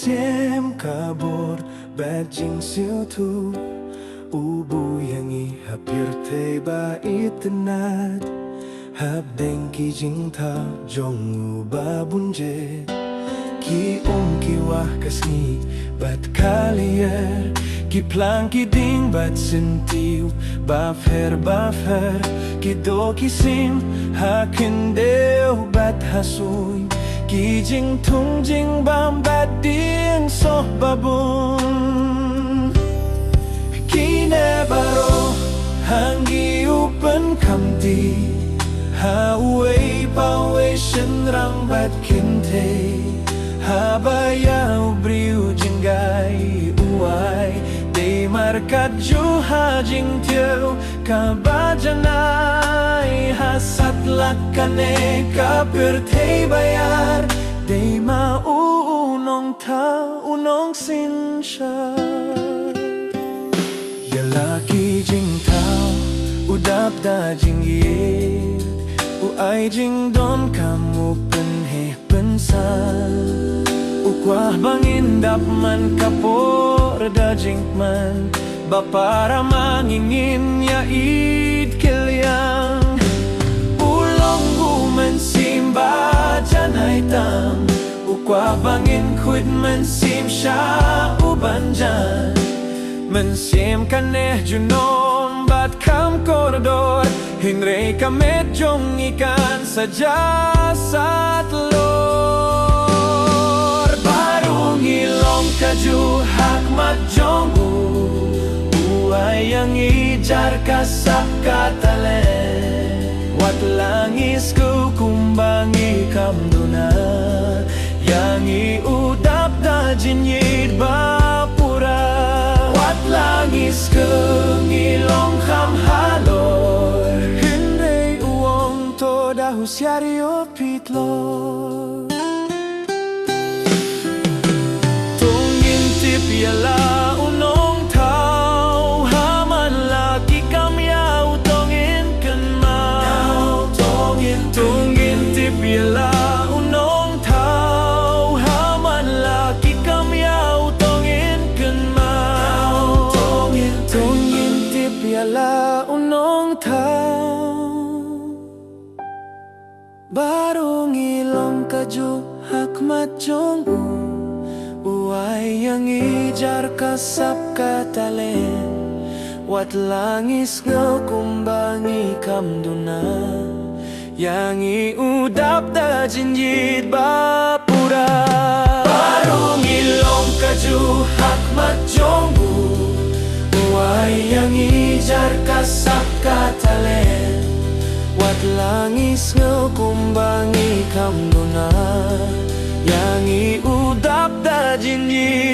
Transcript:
xem kabor bad jing siêu thu ubu yang i hapir te ba itnat hab deng ki jing tha jong u ba bunje ki ki wah kasni bat kalier ki plang ki ding bat sentiu ba fer ki do ki sim ha kendeu bat hasui ki jing tung jing bam bat ding soh babun ki ne baro hangi upen kamti ha wei pa wei shen rang bat kinte ha ba ya briu jinggai uai de markat ju ha jing tiu ka ba janai ha sat lakane ka per te bayar de ma unong ta unong sin sha ya laki jing tao udap da jing ye u ai jing don kamu pen he pensal ukwah bangin dap man kapor da jing man bapara mangingin ya id kelyang ulong gumen simba janai tam ukwah bangin kuid men sim sha ubanjan men sim kaneh junom bat kam koridor hinre kamet jong ikan saja sat lor barung ilong kaju hakmat jonggu uai yang ijar kasak katale wat langis ku kumbangi kamduna yang i udap da jinyid bapura wat langis ku ngilong kam halor hindai uong to dahusiario pitlor tungin tip yala unong tau haman laki kam yau tongin kan mau tungin tip yala unong tau haman laki kam yau tongin kan mau tungin tip yala unong tau barung ilong kaju hakmat jonggu uai yang ijar kasap katalen wat langis ngau kumbangi kamduna yang i udap da jinjit bapura barung ilong kaju hakmat jonggu uai yang ijar kasap katalen wat langis ngau kumbangi kamduna yang i udap da jinjit